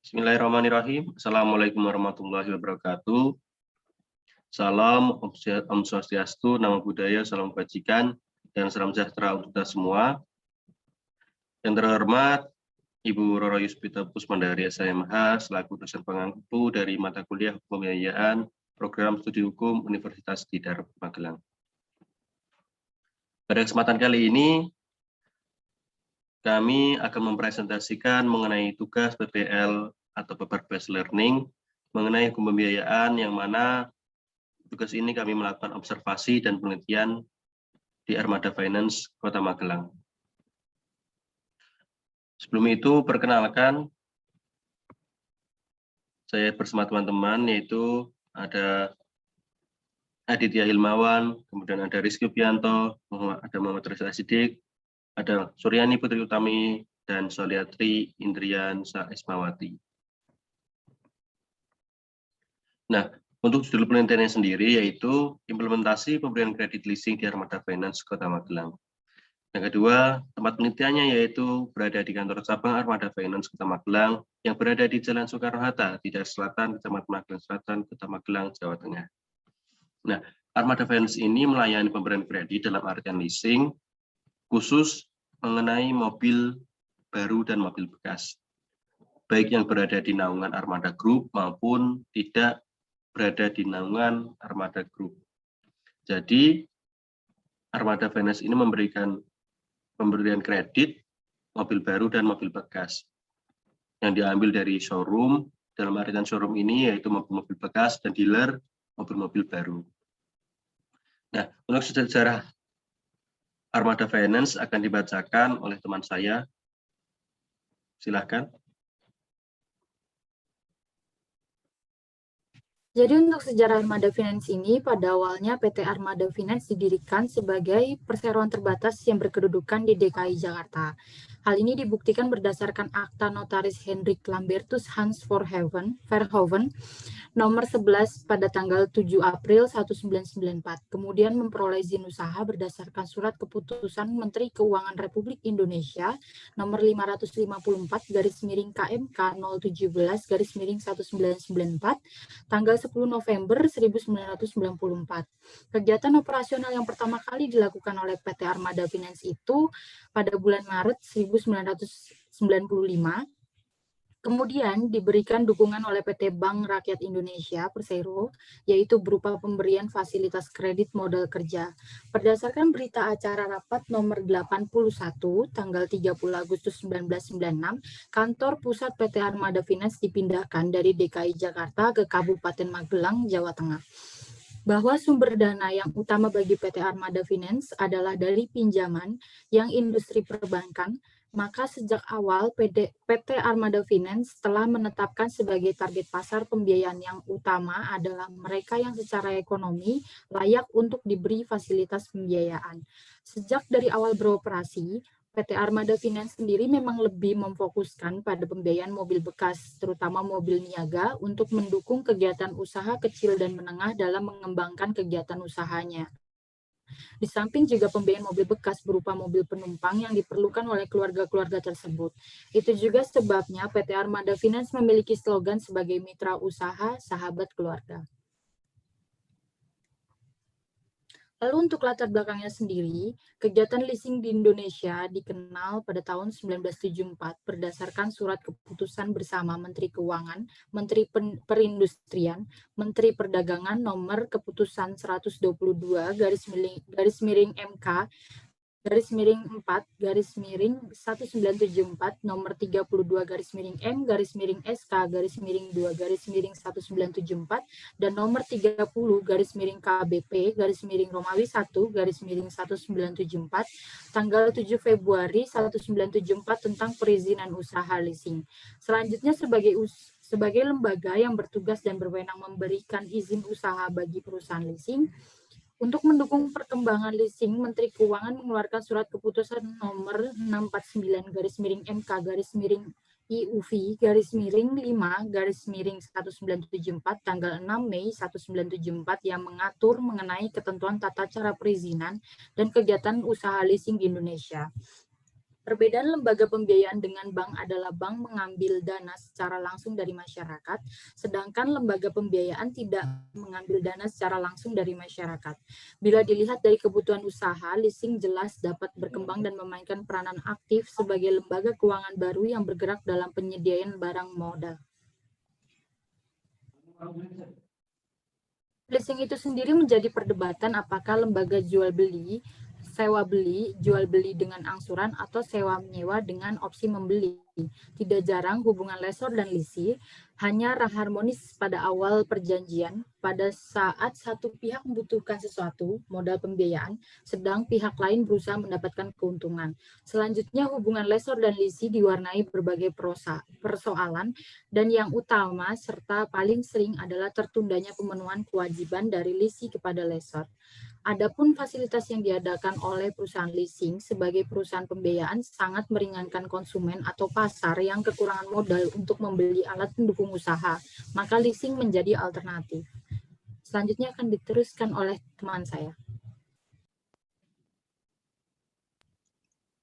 Bismillahirrahmanirrahim. Assalamualaikum warahmatullahi wabarakatuh. Salam, Om Swastiastu, Namo Buddhaya, Salam Kebajikan, dan salam sejahtera untuk kita semua. Yang terhormat, Ibu Roro Yuspita Pusmandari SMH, selaku dosen pengampu dari mata kuliah Hukum Pembiayaan, Program Studi Hukum Universitas Tidar Magelang. Pada kesempatan kali ini, kami akan mempresentasikan mengenai tugas PBL atau Paper Based Learning mengenai hukum pembiayaan, yang mana tugas ini kami melakukan observasi dan penelitian di Armada Finance Kota Magelang. Sebelum itu, perkenalkan, saya bersama teman-teman, yaitu ada Aditya Hilmawan, kemudian ada Rizky Pianto, ada Muhammad Reza Sidik, ada Suryani Putri Utami, dan Soliatri Indrian Ismawati. Nah, untuk judul penelitiannya sendiri yaitu implementasi pemberian kredit leasing di Armada Finance Kota Magelang. Yang kedua, tempat penelitiannya yaitu berada di kantor cabang Armada Finance Kota Magelang yang berada di Jalan Soekarno-Hatta, Tidar Selatan, Kecamatan Magelang Selatan, Kota Magelang, Jawa Tengah. Nah, Armada Finance ini melayani pemberian kredit dalam artian leasing khusus mengenai mobil baru dan mobil bekas, baik yang berada di naungan Armada Group maupun tidak berada di naungan Armada Group. Jadi, Armada Finance ini memberikan pemberian kredit mobil baru dan mobil bekas yang diambil dari showroom. Dalam artian showroom ini yaitu mobil-mobil bekas dan dealer mobil-mobil baru. Nah, untuk sejarah Armada Finance akan dibacakan oleh teman saya. Silakan. Jadi untuk sejarah Armada Finance ini, pada awalnya PT Armada Finance didirikan sebagai perseroan terbatas yang berkedudukan di DKI Jakarta. Hal ini dibuktikan berdasarkan akta notaris Hendrik Lambertus Hans Verhoeven nomor 11 pada tanggal 7 April 1994. Kemudian memperoleh izin usaha berdasarkan surat keputusan Menteri Keuangan Republik Indonesia nomor 554/KMK 017/1994 tanggal 10 November 1994. Kegiatan operasional yang pertama kali dilakukan oleh PT Armada Finance itu pada bulan Maret 1995. Kemudian diberikan dukungan oleh PT Bank Rakyat Indonesia Persero, yaitu berupa pemberian fasilitas kredit modal kerja. Berdasarkan berita acara rapat nomor 81 tanggal 30 Agustus 1996, kantor pusat PT Armada Finance dipindahkan dari DKI Jakarta ke Kabupaten Magelang, Jawa Tengah. Bahwa sumber dana yang utama bagi PT Armada Finance adalah dari pinjaman yang industri perbankan, maka sejak awal PT Armada Finance telah menetapkan sebagai target pasar pembiayaan yang utama adalah mereka yang secara ekonomi layak untuk diberi fasilitas pembiayaan. Sejak dari awal beroperasi, PT Armada Finance sendiri memang lebih memfokuskan pada pembiayaan mobil bekas, terutama mobil niaga, untuk mendukung kegiatan usaha kecil dan menengah dalam mengembangkan kegiatan usahanya. Di samping juga pembiayaan mobil bekas berupa mobil penumpang yang diperlukan oleh keluarga-keluarga tersebut. Itu juga sebabnya PT Armada Finance memiliki slogan sebagai mitra usaha sahabat keluarga. Lalu untuk latar belakangnya sendiri, kegiatan leasing di Indonesia dikenal pada tahun 1974 berdasarkan surat keputusan bersama Menteri Keuangan, Menteri Perindustrian, Menteri Perdagangan nomor keputusan 122/MK /4/1974 nomor 32/M/SK/2/1974 dan nomor 30/KBP/Romawi 1/1974 tanggal 7 Februari 1974 tentang perizinan usaha leasing. Selanjutnya sebagai lembaga yang bertugas dan berwenang memberikan izin usaha bagi perusahaan leasing. Untuk mendukung perkembangan leasing, Menteri Keuangan mengeluarkan surat keputusan nomor 649/MK-IUV-5/1974 tanggal 6 Mei 1974 yang mengatur mengenai ketentuan tata cara perizinan dan kegiatan usaha leasing di Indonesia. Perbedaan lembaga pembiayaan dengan bank adalah bank mengambil dana secara langsung dari masyarakat, sedangkan lembaga pembiayaan tidak mengambil dana secara langsung dari masyarakat. Bila dilihat dari kebutuhan usaha, leasing jelas dapat berkembang dan memainkan peranan aktif sebagai lembaga keuangan baru yang bergerak dalam penyediaan barang modal. Leasing itu sendiri menjadi perdebatan apakah lembaga jual beli, sewa beli, jual beli dengan angsuran, atau sewa menyewa dengan opsi membeli. Tidak jarang hubungan lessor dan leasing hanya harmonis pada awal perjanjian, pada saat satu pihak membutuhkan sesuatu, modal pembiayaan, sedang pihak lain berusaha mendapatkan keuntungan. Selanjutnya hubungan lessor dan leasing diwarnai berbagai persoalan, dan yang utama serta paling sering adalah tertundanya pemenuhan kewajiban dari leasing kepada lessor. Adapun fasilitas yang diadakan oleh perusahaan leasing sebagai perusahaan pembiayaan sangat meringankan konsumen atau pasar yang kekurangan modal untuk membeli alat pendukung usaha, maka leasing menjadi alternatif. Selanjutnya akan diteruskan oleh teman saya.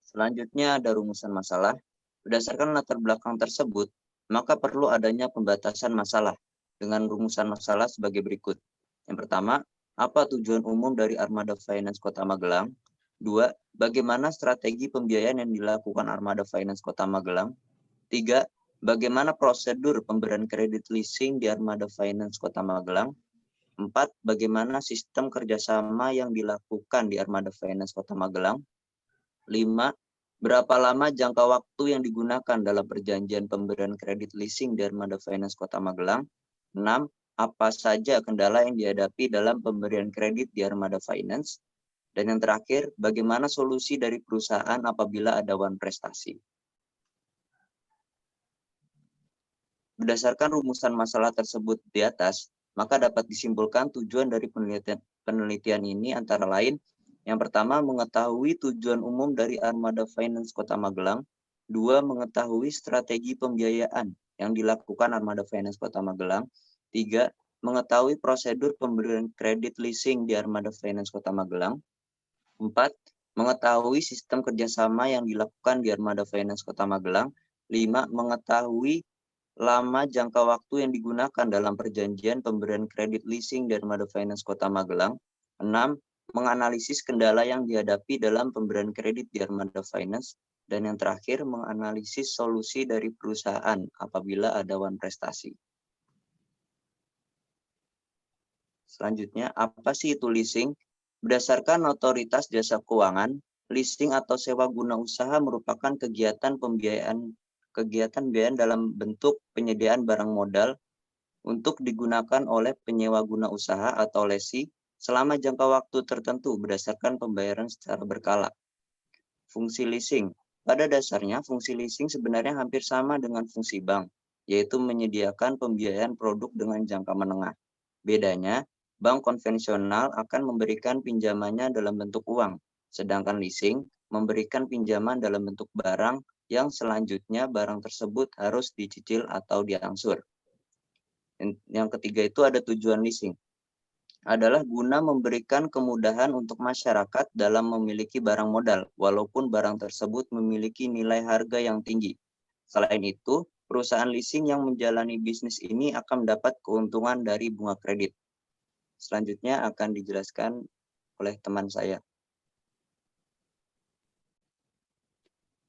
Selanjutnya ada rumusan masalah. Berdasarkan latar belakang tersebut, maka perlu adanya pembatasan masalah dengan rumusan masalah sebagai berikut. Yang pertama, apa tujuan umum dari Armada Finance Kota Magelang? 2. Bagaimana strategi pembiayaan yang dilakukan Armada Finance Kota Magelang? 3. Bagaimana prosedur pemberian kredit leasing di Armada Finance Kota Magelang? 4. Bagaimana sistem kerjasama yang dilakukan di Armada Finance Kota Magelang? 5. Berapa lama jangka waktu yang digunakan dalam perjanjian pemberian kredit leasing di Armada Finance Kota Magelang? 6. Apa saja kendala yang dihadapi dalam pemberian kredit di Armada Finance? Dan yang terakhir, bagaimana solusi dari perusahaan apabila ada wan prestasi? Berdasarkan rumusan masalah tersebut di atas, maka dapat disimpulkan tujuan dari penelitian ini antara lain: yang pertama, mengetahui tujuan umum dari Armada Finance Kota Magelang. 2. Mengetahui strategi pembiayaan yang dilakukan Armada Finance Kota Magelang. 3. Mengetahui prosedur pemberian kredit leasing di Armada Finance Kota Magelang. 4. Mengetahui sistem kerjasama yang dilakukan di Armada Finance Kota Magelang. 5. Mengetahui lama jangka waktu yang digunakan dalam perjanjian pemberian kredit leasing di Armada Finance Kota Magelang. 6. Menganalisis kendala yang dihadapi dalam pemberian kredit di Armada Finance. Dan yang terakhir, menganalisis solusi dari perusahaan apabila ada wan prestasi. Selanjutnya, apa sih itu leasing? Berdasarkan Otoritas Jasa Keuangan, leasing atau sewa guna usaha merupakan kegiatan pembiayaan dalam bentuk penyediaan barang modal untuk digunakan oleh penyewa guna usaha atau lessee selama jangka waktu tertentu berdasarkan pembayaran secara berkala. Fungsi leasing. Pada dasarnya, fungsi leasing sebenarnya hampir sama dengan fungsi bank, yaitu menyediakan pembiayaan produk dengan jangka menengah. Bedanya, bank konvensional akan memberikan pinjamannya dalam bentuk uang, sedangkan leasing memberikan pinjaman dalam bentuk barang yang selanjutnya barang tersebut harus dicicil atau diangsur. Yang ketiga itu ada tujuan leasing. Adalah guna memberikan kemudahan untuk masyarakat dalam memiliki barang modal, walaupun barang tersebut memiliki nilai harga yang tinggi. Selain itu, perusahaan leasing yang menjalani bisnis ini akan mendapat keuntungan dari bunga kredit. Selanjutnya akan dijelaskan oleh teman saya.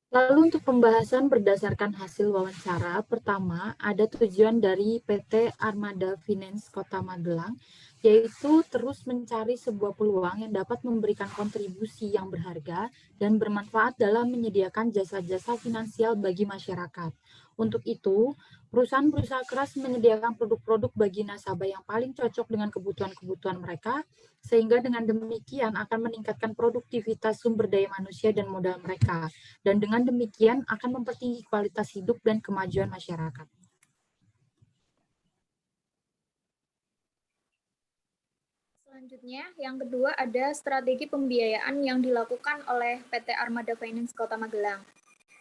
Lalu untuk pembahasan berdasarkan hasil wawancara, pertama ada tujuan dari PT Armada Finance Kota Magelang, yaitu terus mencari sebuah peluang yang dapat memberikan kontribusi yang berharga dan bermanfaat dalam menyediakan jasa-jasa finansial bagi masyarakat. Untuk itu, perusahaan berusaha keras menyediakan produk-produk bagi nasabah yang paling cocok dengan kebutuhan-kebutuhan mereka, sehingga dengan demikian akan meningkatkan produktivitas sumber daya manusia dan modal mereka, dan dengan demikian akan mempertinggi kualitas hidup dan kemajuan masyarakat. Selanjutnya, yang kedua ada strategi pembiayaan yang dilakukan oleh PT Armada Finance Kota Magelang.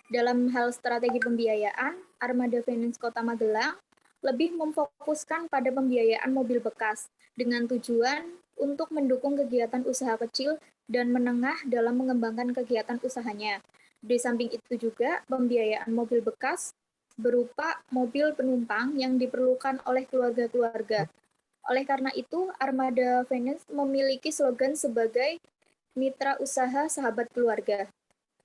Dalam hal strategi pembiayaan, Armada Finance Kota Magelang lebih memfokuskan pada pembiayaan mobil bekas dengan tujuan untuk mendukung kegiatan usaha kecil dan menengah dalam mengembangkan kegiatan usahanya. Di samping itu juga pembiayaan mobil bekas berupa mobil penumpang yang diperlukan oleh keluarga-keluarga. Oleh karena itu, Armada Finance memiliki slogan sebagai mitra usaha sahabat keluarga.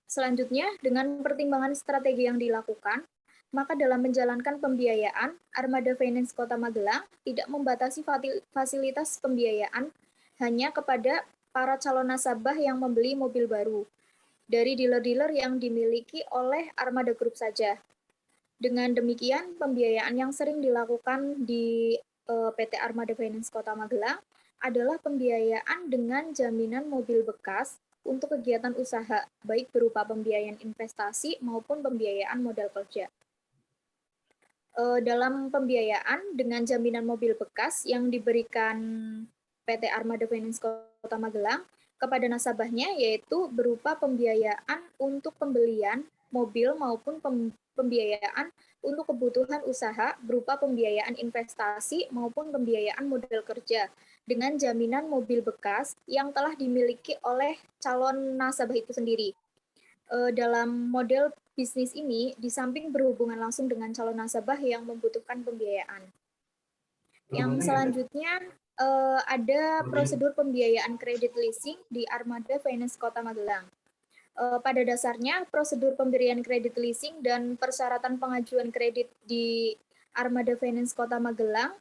Selanjutnya, dengan pertimbangan strategi yang dilakukan, maka dalam menjalankan pembiayaan, Armada Finance Kota Magelang tidak membatasi fasilitas pembiayaan hanya kepada para calon nasabah yang membeli mobil baru dari dealer-dealer yang dimiliki oleh Armada Group saja. Dengan demikian, pembiayaan yang sering dilakukan di PT Armada Finance Kota Magelang adalah pembiayaan dengan jaminan mobil bekas untuk kegiatan usaha, baik berupa pembiayaan investasi maupun pembiayaan modal kerja. Dalam pembiayaan dengan jaminan mobil bekas yang diberikan PT Armada Finance Kota Magelang kepada nasabahnya, yaitu berupa pembiayaan untuk pembelian mobil maupun pembiayaan untuk kebutuhan usaha berupa pembiayaan investasi maupun pembiayaan modal kerja dengan jaminan mobil bekas yang telah dimiliki oleh calon nasabah itu sendiri. Dalam model bisnis ini, di samping berhubungan langsung dengan calon nasabah yang membutuhkan pembiayaan. Yang selanjutnya, ada prosedur pembiayaan kredit leasing di Armada Finance Kota Magelang. Pada dasarnya, prosedur pemberian kredit leasing dan persyaratan pengajuan kredit di Armada Finance Kota Magelang,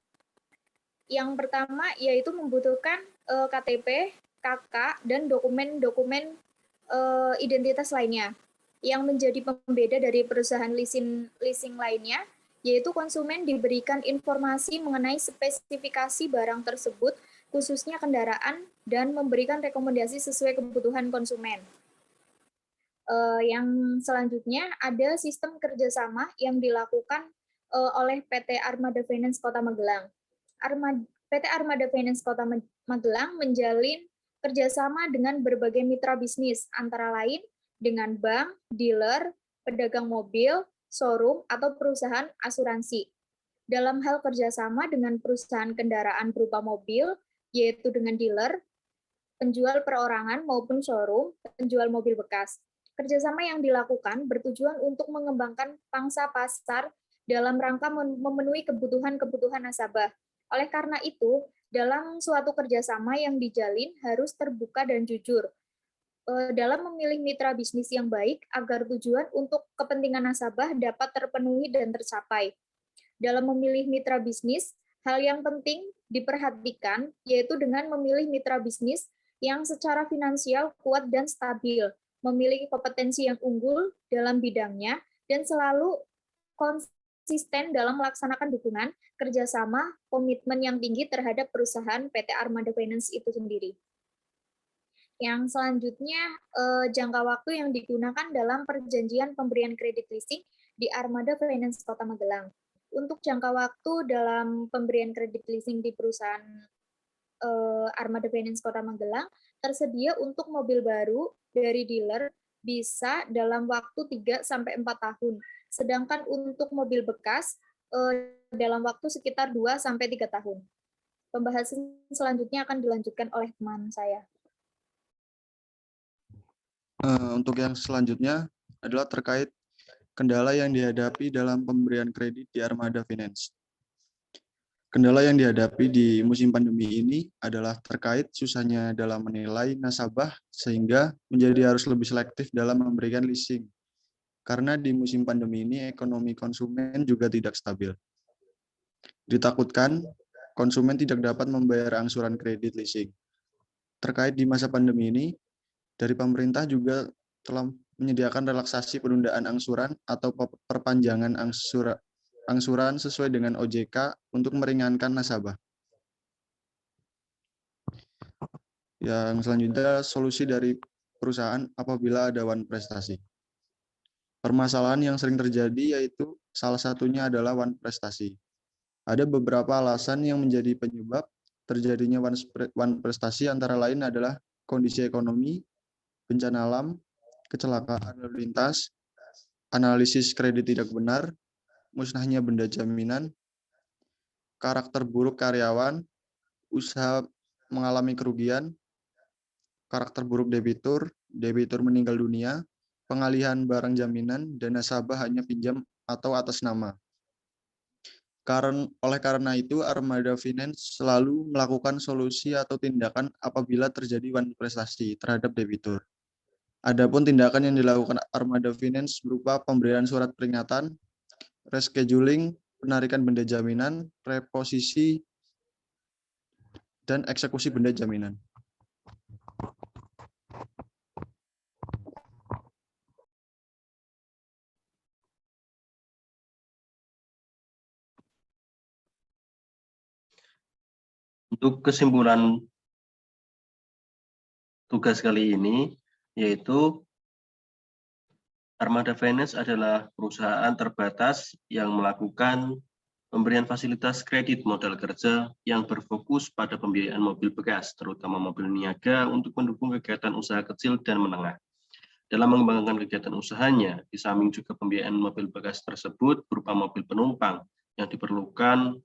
yang pertama yaitu membutuhkan KTP, KK, dan dokumen-dokumen identitas lainnya. Yang menjadi pembeda dari perusahaan leasing lainnya, yaitu konsumen diberikan informasi mengenai spesifikasi barang tersebut, khususnya kendaraan, dan memberikan rekomendasi sesuai kebutuhan konsumen. Yang selanjutnya ada sistem kerjasama yang dilakukan oleh PT Armada Finance Kota Magelang. PT Armada Finance Kota Magelang menjalin kerjasama dengan berbagai mitra bisnis, antara lain dengan bank, dealer, pedagang mobil, showroom, atau perusahaan asuransi. Dalam hal kerjasama dengan perusahaan kendaraan berupa mobil, yaitu dengan dealer, penjual perorangan maupun showroom, penjual mobil bekas. Kerjasama yang dilakukan bertujuan untuk mengembangkan pangsa pasar dalam rangka memenuhi kebutuhan-kebutuhan nasabah. Oleh karena itu, dalam suatu kerjasama yang dijalin harus terbuka dan jujur dalam memilih mitra bisnis yang baik agar tujuan untuk kepentingan nasabah dapat terpenuhi dan tercapai. Dalam memilih mitra bisnis, hal yang penting diperhatikan yaitu dengan memilih mitra bisnis yang secara finansial kuat dan stabil, memiliki kompetensi yang unggul dalam bidangnya, dan selalu konsisten dalam melaksanakan dukungan, kerjasama, komitmen yang tinggi terhadap perusahaan PT Armada Finance itu sendiri. Yang selanjutnya, jangka waktu yang digunakan dalam perjanjian pemberian kredit leasing di Armada Finance Kota Magelang. Untuk jangka waktu dalam pemberian kredit leasing di perusahaan Armada Finance Kota Magelang tersedia untuk mobil baru dari dealer bisa dalam waktu 3-4 tahun. Sedangkan untuk mobil bekas dalam waktu sekitar 2-3 tahun. Pembahasan selanjutnya akan dilanjutkan oleh teman saya. Untuk yang selanjutnya adalah terkait kendala yang dihadapi dalam pemberian kredit di Armada Finance. Kendala yang dihadapi di musim pandemi ini adalah terkait susahnya dalam menilai nasabah sehingga menjadi harus lebih selektif dalam memberikan leasing. Karena di musim pandemi ini ekonomi konsumen juga tidak stabil. Ditakutkan konsumen tidak dapat membayar angsuran kredit leasing. Terkait di masa pandemi ini, dari pemerintah juga telah menyediakan relaksasi penundaan angsuran atau perpanjangan angsuran sesuai dengan OJK untuk meringankan nasabah. Yang selanjutnya, solusi dari perusahaan apabila ada wan prestasi. Permasalahan yang sering terjadi yaitu salah satunya adalah wan prestasi. Ada beberapa alasan yang menjadi penyebab terjadinya wan prestasi, antara lain adalah kondisi ekonomi, bencana alam, kecelakaan lalu lintas, analisis kredit tidak benar, musnahnya benda jaminan, karakter buruk karyawan, usaha mengalami kerugian, karakter buruk debitur meninggal dunia, pengalihan barang jaminan, dan nasabah hanya pinjam atau atas nama. Oleh karena itu, Armada Finance selalu melakukan solusi atau tindakan apabila terjadi one prestasi terhadap debitur. Adapun tindakan yang dilakukan Armada Finance berupa pemberian surat peringatan, rescheduling, penarikan benda jaminan, reposisi, dan eksekusi benda jaminan. Untuk kesimpulan tugas kali ini, yaitu Armada Finance adalah perusahaan terbatas yang melakukan pemberian fasilitas kredit modal kerja yang berfokus pada pembiayaan mobil bekas, terutama mobil niaga untuk mendukung kegiatan usaha kecil dan menengah. Dalam mengembangkan kegiatan usahanya, di samping juga pembiayaan mobil bekas tersebut berupa mobil penumpang yang diperlukan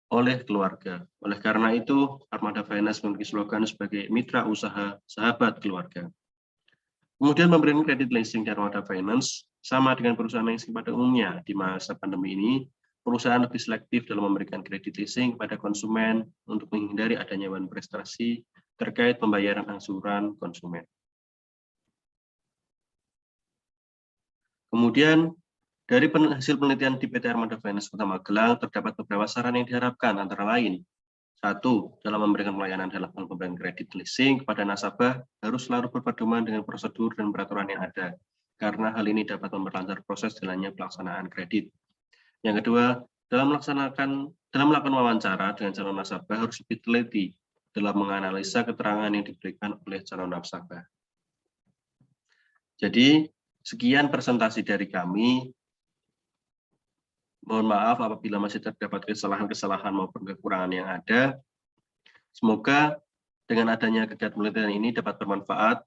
oleh keluarga. Oleh karena itu, Armada Finance memiliki slogan sebagai mitra usaha sahabat keluarga. Kemudian pemberian kredit leasing dari Armada Finance sama dengan perusahaan leasing pada umumnya. Di masa pandemi ini, perusahaan lebih selektif dalam memberikan kredit leasing kepada konsumen untuk menghindari adanya one prestasi terkait pembayaran angsuran konsumen. Kemudian, dari hasil penelitian di PT Armada Finance Kota Magelang, terdapat beberapa saran yang diharapkan, antara lain, 1. Dalam memberikan pelayanan dalam pemberian kredit leasing kepada nasabah, harus selalu berpedoman dengan prosedur dan peraturan yang ada, karena hal ini dapat memperlancar proses jalannya pelaksanaan kredit. Yang kedua, dalam melakukan wawancara dengan calon nasabah harus lebih teliti dalam menganalisa keterangan yang diberikan oleh calon nasabah. Jadi, sekian presentasi dari kami. Mohon maaf apabila masih terdapat kesalahan-kesalahan maupun kekurangan yang ada. Semoga dengan adanya kegiatan penelitian ini dapat bermanfaat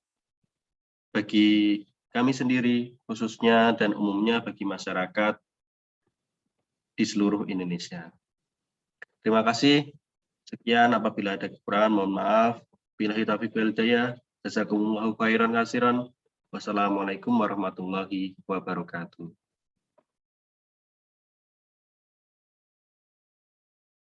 bagi kami sendiri, khususnya dan umumnya bagi masyarakat di seluruh Indonesia. Terima kasih. Sekian, apabila ada kekurangan mohon maaf. Billahi taufiq wal hidayah. Jazakumullahu khairan katsiran. Wassalamualaikum warahmatullahi wabarakatuh.